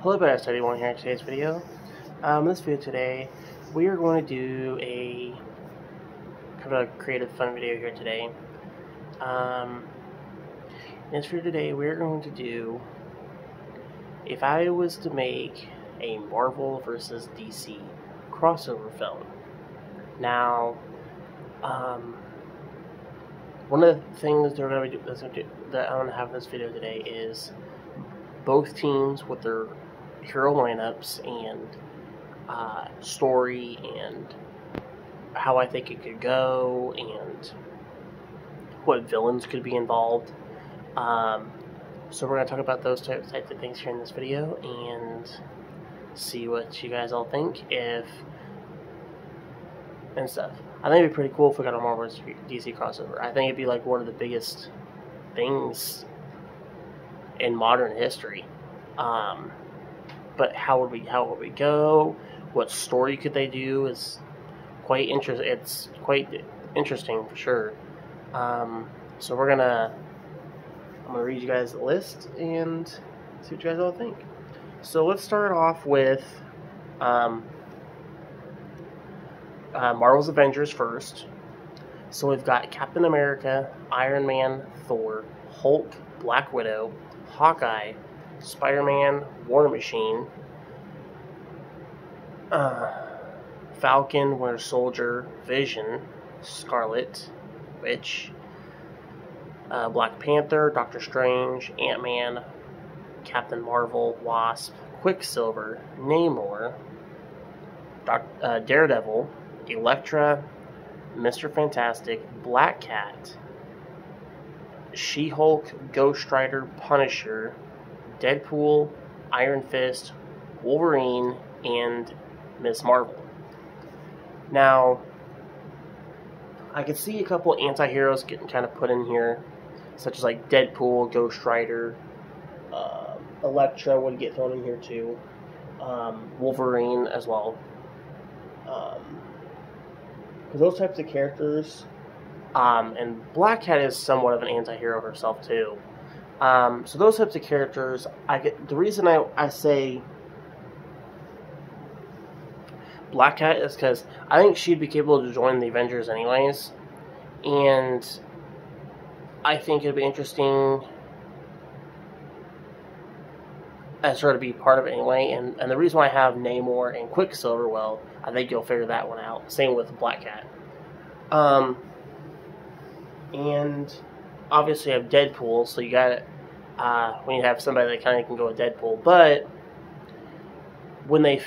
Hello, Best Everyone here in today's video. This video today, we are going to do a kind of a creative, fun video here today. In this video today, we're going to do if I was to make a Marvel versus DC crossover film. Now, one of the things that I'm going to have in this video today is both teams with their hero lineups and story and how I think it could go and what villains could be involved. So we're going to talk about those types of things here in this video and see what you guys all think and stuff. I think it'd be pretty cool if we got a Marvel vs. DC crossover. I think it'd be like one of the biggest things in modern history. But how would we go? What story could they do? Is quite interesting. It's quite interesting for sure. So I'm gonna read you guys the list and see what you guys all think. So let's start off with Marvel's Avengers first. So we've got Captain America, Iron Man, Thor, Hulk, Black Widow, Hawkeye, Spider-Man, War Machine, Falcon, Winter Soldier, Vision, Scarlet Witch, Black Panther, Doctor Strange, Ant-Man, Captain Marvel, Wasp, Quicksilver, Namor, Daredevil, Elektra, Mr. Fantastic, Black Cat, She-Hulk, Ghost Rider, Punisher, Deadpool, Iron Fist, Wolverine, and Ms. Marvel. Now, I can see a couple anti-heroes getting kind of put in here, such as like Deadpool, Ghost Rider, Elektra would get thrown in here too, Wolverine as well. Because those types of characters, and Black Cat is somewhat of an anti-hero herself too. So those types of characters, the reason I say Black Cat is because I think she'd be capable to join the Avengers anyways, and I think it'd be interesting as her to be part of it anyway. And the reason why I have Namor and Quicksilver, well, I think you'll figure that one out. Same with Black Cat. And obviously I have Deadpool, so you got when you have somebody that kind of can go with Deadpool, but when they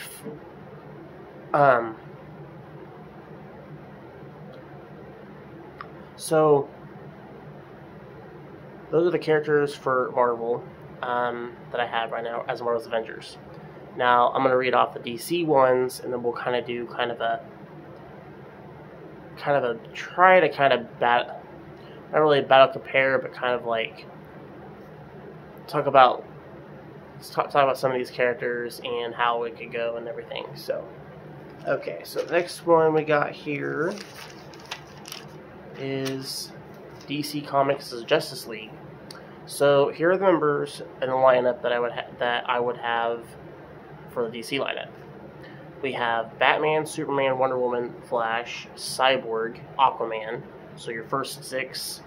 so those are the characters for Marvel that I have right now as Marvel's Avengers. Now I'm going to read off the DC ones, and then we'll kind of do kind of a try to kind of not really battle compare, but kind of like talk about some of these characters and how it could go and everything. So, okay, so the next one we got here is DC Comics' Justice League. So here are the members in the lineup that I would have for the DC lineup. We have Batman, Superman, Wonder Woman, Flash, Cyborg, Aquaman. So your first six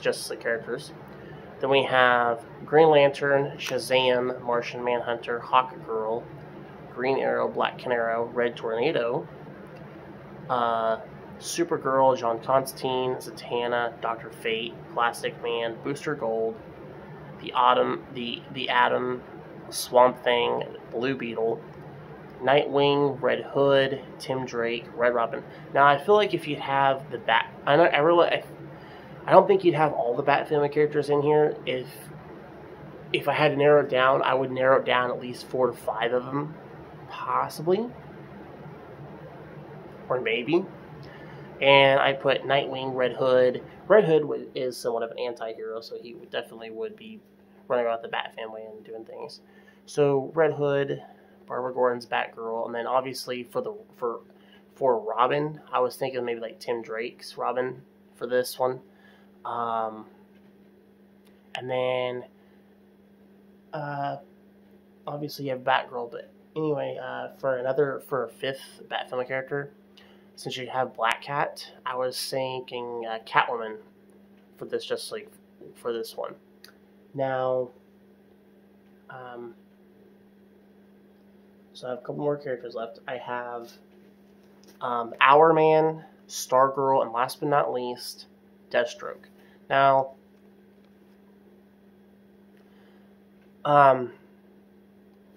Justice League characters. Then we have Green Lantern, Shazam, Martian Manhunter, Hawkgirl, Green Arrow, Black Canary, Red Tornado, Supergirl, John Constantine, Zatanna, Dr. Fate, Plastic Man, Booster Gold, the Atom, Swamp Thing, Blue Beetle, Nightwing, Red Hood, Tim Drake, Red Robin. Now I feel like if you have the I don't think you'd have all the Bat family characters in here. If I had to narrow it down, I would narrow it down at least 4 to 5 of them, possibly, or maybe. And I put Nightwing, Red Hood. Red Hood is somewhat of an anti-hero, so he definitely would be running around the Bat family and doing things. So Red Hood, Barbara Gordon's Batgirl, and then obviously for Robin, I was thinking maybe like Tim Drake's Robin for this one. And then obviously you have Batgirl, but anyway, for a fifth Bat family character, since you have Black Cat, I was thinking Catwoman for this, just like for this one. Now, so I have a couple more characters left. I have Hourman, Stargirl, and last but not least, Deathstroke. Now,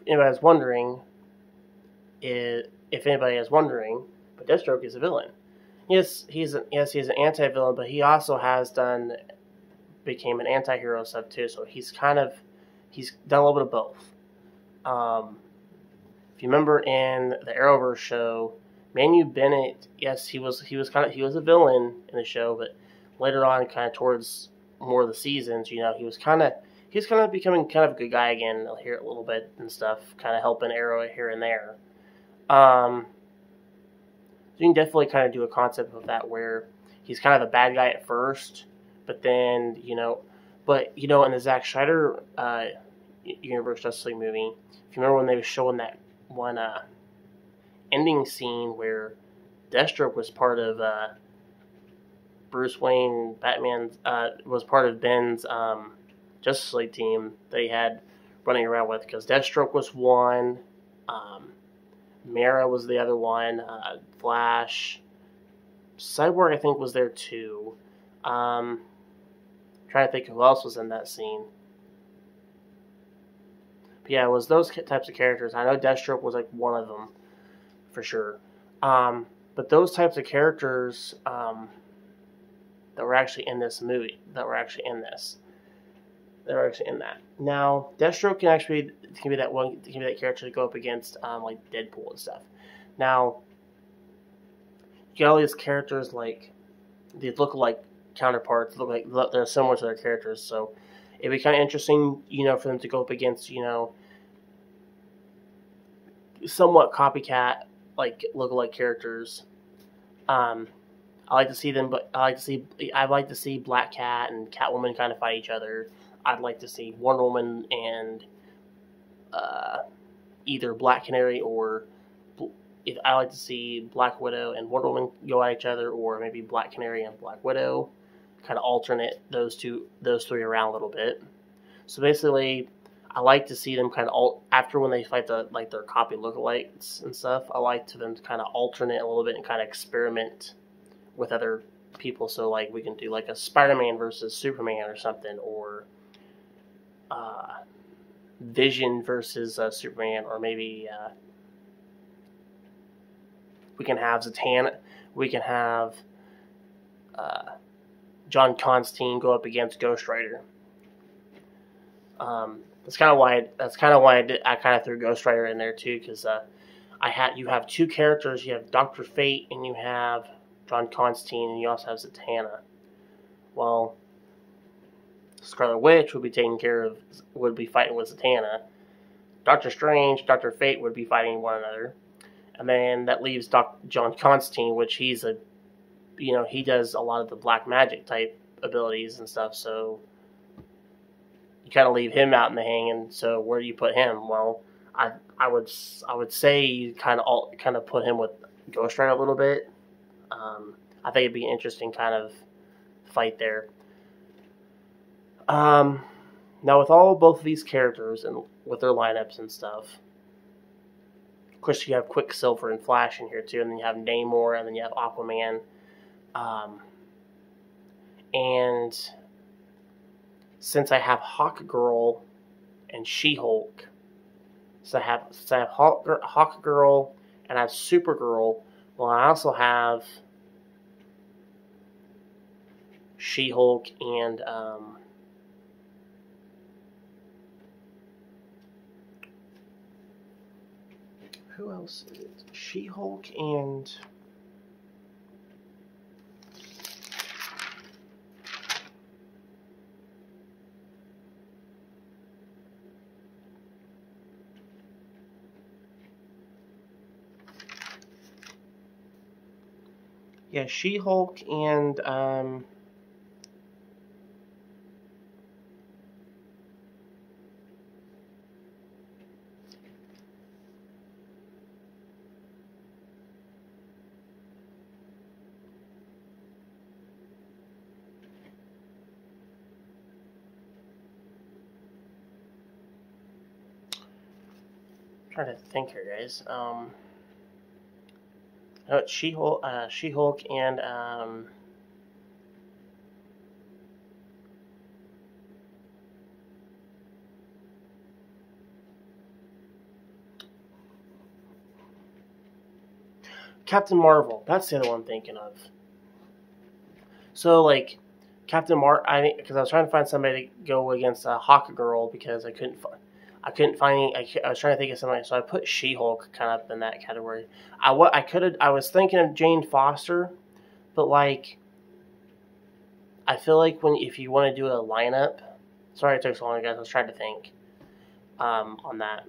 anybody is wondering, if anybody is wondering, but Deathstroke is a villain. Yes, he's an anti-villain, but he also became an anti-hero stuff too. So he's done a little bit of both. If you remember in the Arrowverse show, Manu Bennett, yes, he was a villain in the show, but later on, kind of towards more of the seasons, he was kind of becoming kind of a good guy again. I'll hear it a little bit and stuff, kind of helping Arrow here and there. So you can definitely kind of do a concept of that where he's kind of a bad guy at first, but then in the Zack Snyder Universe Justice League movie, if you remember when they were showing that one ending scene where Deathstroke was part of Bruce Wayne, Batman, was part of Ben's Justice League team that he had running around with, because Deathstroke was one, Mara was the other one, Flash, Cyborg I think was there too. Trying to think who else was in that scene. But yeah, it was those types of characters. I know Deathstroke was like one of them for sure. But those types of characters that were actually in this movie, that were actually in that. Now, Deathstroke can be that character to go up against like Deadpool and stuff. Now, you get all these characters like these look-alike counterparts, they're similar to their characters, so it'd be kind of interesting, for them to go up against, somewhat copycat like look-alike characters. I like to see Black Cat and Catwoman kind of fight each other. I'd like to see Wonder Woman and either Black Canary or I like to see Black Widow and Wonder Woman go at each other, or maybe Black Canary and Black Widow, kind of alternate those three around a little bit. So basically, I like to see them kind of after when they fight their copy lookalikes and stuff. I like them to kind of alternate a little bit and kind of experiment with other people. So like we can do like a Spider-Man versus Superman or something, or Vision versus Superman, or maybe we can have Zatanna. We can have John Constantine go up against Ghost Rider. That's kind of why I kind of threw Ghost Rider in there too, because you have two characters. You have Dr. Fate and you have John Constantine, and you also have Zatanna. Well, Scarlet Witch would be fighting with Zatanna. Doctor Strange, Dr. Fate would be fighting one another. And then that leaves John Constantine, which he does a lot of the black magic type abilities and stuff, so you kind of leave him out in the hanging. So where do you put him? Well, I would say you kind of put him with Ghost Rider a little bit. I think it'd be an interesting kind of fight there. Now with both of these characters and with their lineups and stuff, of course you have Quicksilver and Flash in here too, and then you have Namor, and then you have Aquaman, and since I have Hawkgirl and She-Hulk, so I have Hawkgirl and I have Supergirl. Well, I also have She-Hulk and who else is it? She-Hulk and She-Hulk and trying to think here, guys. No, it's She-Hulk, and Captain Marvel. That's the other one I'm thinking of. So like because I was trying to find somebody to go against Hawk Girl because I couldn't find any. I was trying to think of somebody, so I put She-Hulk kind of up in that category. I was thinking of Jane Foster, but like I feel like if you want to do a lineup, sorry it took so long, guys. I was trying to think on that,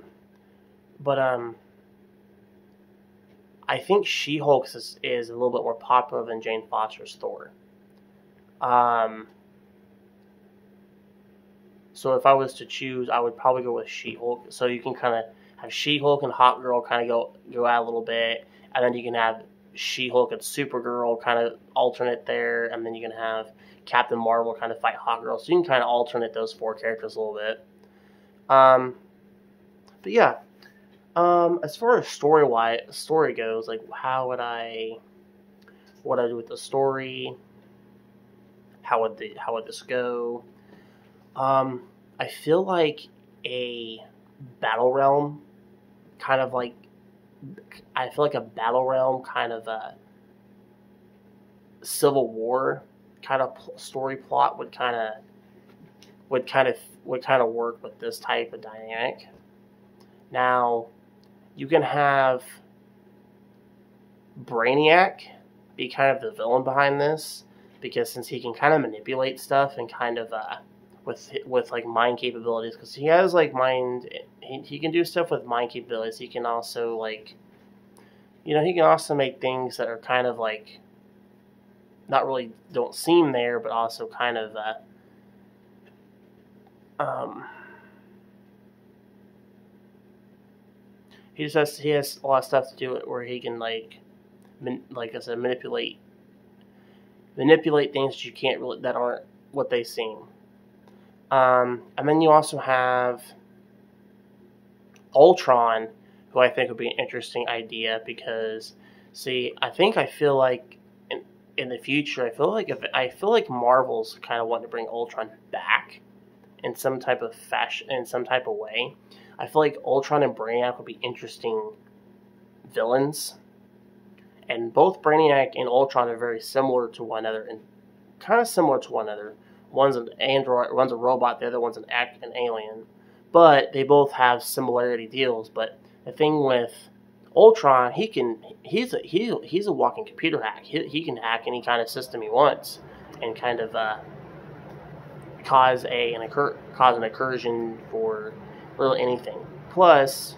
but I think She-Hulk is a little bit more popular than Jane Foster's Thor. So if I was to choose, I would probably go with She-Hulk. So you can kind of have She-Hulk and Hawk Girl kind of go out a little bit, and then you can have She-Hulk and Supergirl kind of alternate there, and then you can have Captain Marvel kind of fight Hawk Girl. So you can kind of alternate those four characters a little bit. But yeah, as far as story goes, like what I do with the story, how would this go? I feel like a battle realm, kind of like I feel like a battle realm, kind of a Civil War kind of story plot would kind of work with this type of dynamic. Now, you can have Brainiac be kind of the villain behind this, because since he can kind of manipulate stuff and kind of with like mind capabilities, because he has like mind, he can do stuff with mind capabilities. He can also like, he can also make things that are kind of like not really don't seem there, but also kind of he has a lot of stuff to do it where he can like I said, manipulate things that you can't really, that aren't what they seem. And then you also have Ultron, who I think would be an interesting idea because, I feel like in the future, I feel like Marvel's kind of wanting to bring Ultron back in some type of fashion, in some type of way. I feel like Ultron and Brainiac would be interesting villains, and both Brainiac and Ultron are very similar to one another, and kind of similar to one another. One's an android, one's a robot, the other one's an alien. But they both have similarity deals. But the thing with Ultron, he's a walking computer hack. He can hack any kind of system he wants, and kind of cause an incursion for really anything. Plus,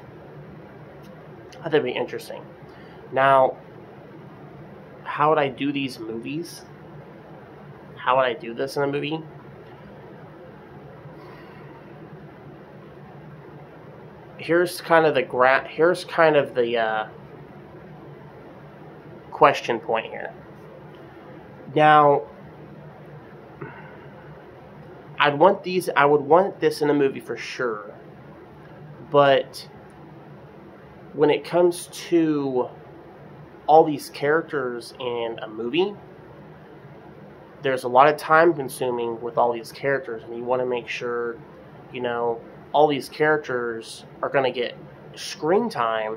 I think it'd be interesting. Now, how would I do these movies? How would I do this in a movie? Here's kind of the question point here. Now, I would want this in a movie for sure. But when it comes to all these characters in a movie, there's a lot of time consuming with all these characters, and you want to make sure, all these characters are going to get screen time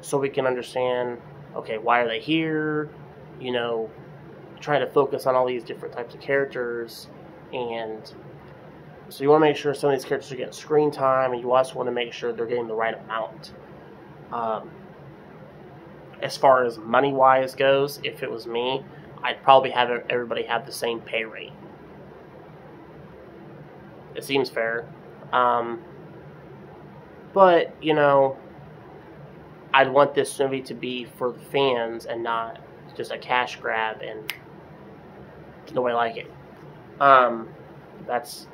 so we can understand, okay, why are they here? Try to focus on all these different types of characters. And so you want to make sure some of these characters are getting screen time, and you also want to make sure they're getting the right amount. As far as money-wise goes, if it was me, I'd probably have everybody have the same pay rate. It seems fair. But, I'd want this movie to be for the fans and not just a cash grab and nobody like it. But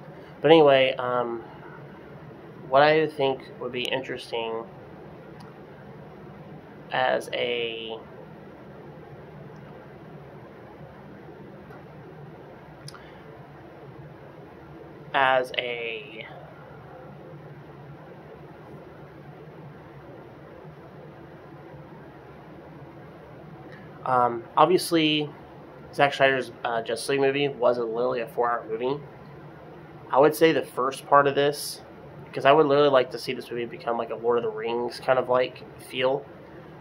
anyway, what I think would be interesting as a Obviously, Zack Snyder's Justice League movie wasn't literally a 4-hour movie. I would say the first part of this, because I would literally like to see this movie become like a Lord of the Rings kind of like feel.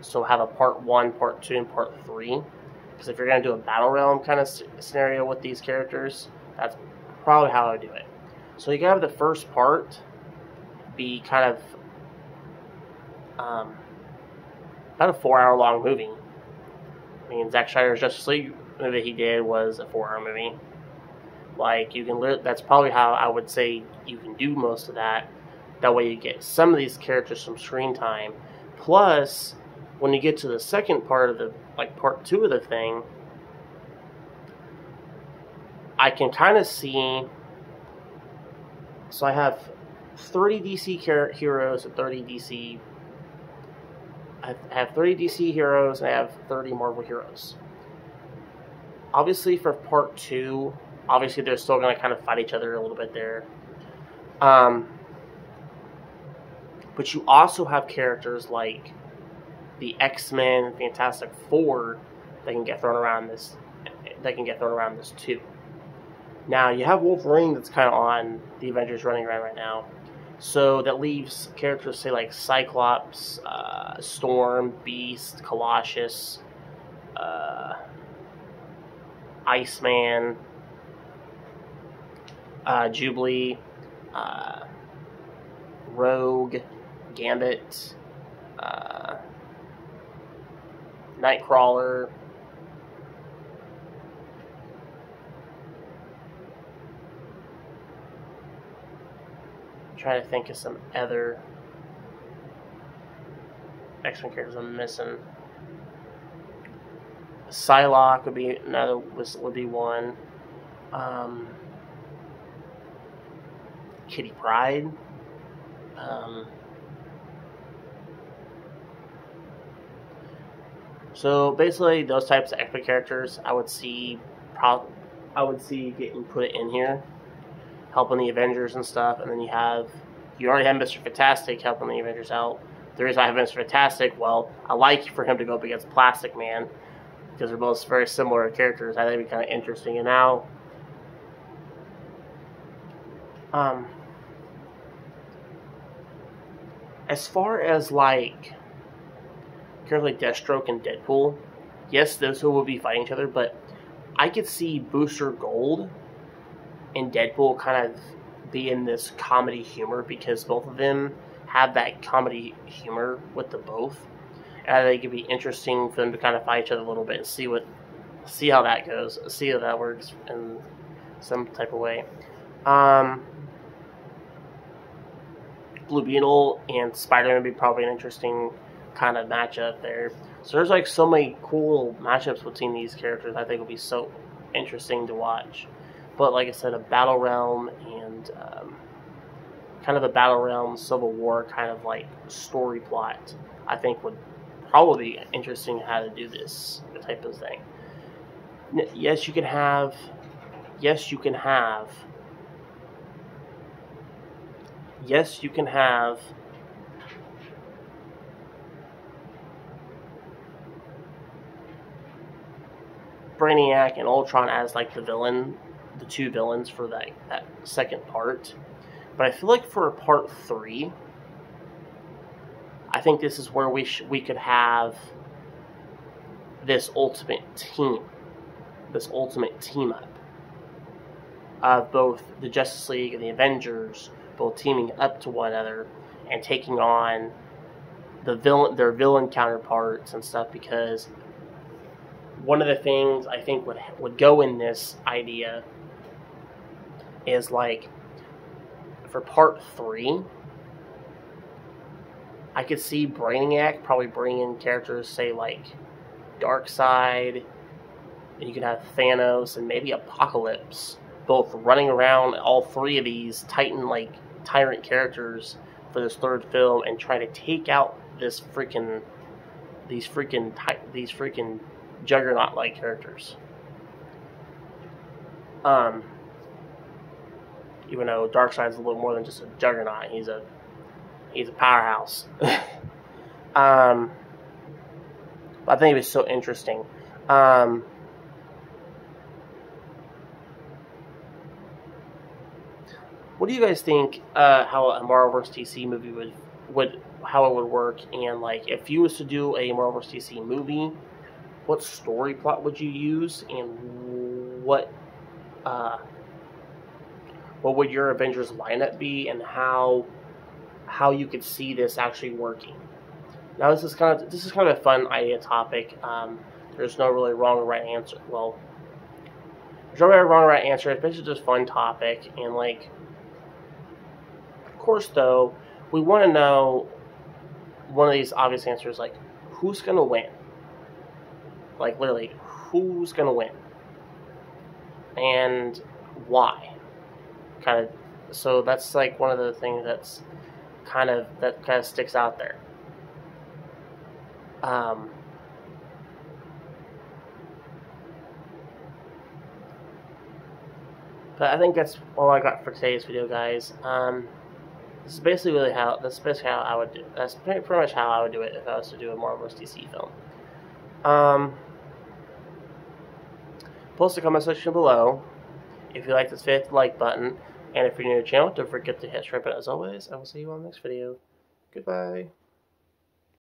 So have a part 1, part 2, and part 3. Because if you're going to do a Battle Realm kind of scenario with these characters, that's probably how I would do it. So you can have the first part be kind of about a 4-hour long movie. I mean, Zack Snyder's Justice League movie he did was a 4-hour movie. Like, you can that's probably how I would say you can do most of that. That way you get some of these characters some screen time. Plus, when you get to the second part of the, like, part 2 of the thing, I can kind of see, so I have 30 DC heroes and 30 DC, I have 30 DC heroes and I have 30 Marvel heroes. Obviously for part 2, obviously they're still going to kind of fight each other a little bit there. But you also have characters like the X-Men and Fantastic Four that can get thrown around this. That can get thrown around this too. Now you have Wolverine that's kind of on the Avengers running around right now, so that leaves characters say like Cyclops, Storm, Beast, Colossus, Iceman, Jubilee, Rogue, Gambit, Nightcrawler, I'm trying to think of some other X-Men characters I'm missing. Psylocke would be another. Would be one. Kitty Pryde. So basically, those types of X-Men characters, I would see getting put in here, helping the Avengers and stuff. And then you already have Mr. Fantastic helping the Avengers out. The reason I have Mr. Fantastic, well, I like for him to go up against Plastic Man, because they're both very similar characters. I think it'd be kind of interesting. And now, as far as like characters like Deathstroke and Deadpool, yes, those two will be fighting each other, but I could see Booster Gold and Deadpool kind of be in this comedy humor, because both of them have that comedy humor with the both. And I think it'd be interesting for them to kind of fight each other a little bit and see how that goes, see how that works in some type of way. Blue Beetle and Spider-Man would be probably an interesting kind of matchup there. So there's like so many cool matchups between these characters. I think will be so interesting to watch. But like I said, a Battle Realm and kind of a Battle Realm Civil War kind of like story plot, I think would probably be interesting how to do this type of thing. Yes, you can have Brainiac and Ultron as like the two villains for that second part. But I feel like for part 3, I think this is where we could have this ultimate team up of both the Justice League and the Avengers, both teaming up to one another and taking on their villain counterparts and stuff. Because one of the things I think would go in this idea is like for part 3, I could see Brainiac probably bringing characters, say like Darkseid, and you could have Thanos and maybe Apocalypse, both running around all 3 of these tyrant characters for this third film and try to take out these freaking Juggernaut-like characters. Even though Darkseid's a little more than just a Juggernaut, he's a powerhouse. I think it was so interesting. What do you guys think? How a Marvel vs. DC movie would how it would work, and like if you was to do a Marvel vs. DC movie, what story plot would you use, and what would your Avengers lineup be, and how you could see this actually working? Now this is kind of a fun idea topic. There's no really wrong or right answer. Well, there's no really wrong or right answer. It's basically just a fun topic, and like, of course, though, we want to know one of these obvious answers, like who's gonna win. Like literally, who's gonna win, and why? Kind of. So that's like one of the things that kind of sticks out there. But I think that's all I got for today's video, guys. This is basically how I would do. That's pretty much how I would do it if I was to do a Marvel vs. DC film. Post a comment section below if you like this video, hit the like button, and if you're new to the channel, don't forget to hit subscribe button. As always, I will see you on the next video. Goodbye.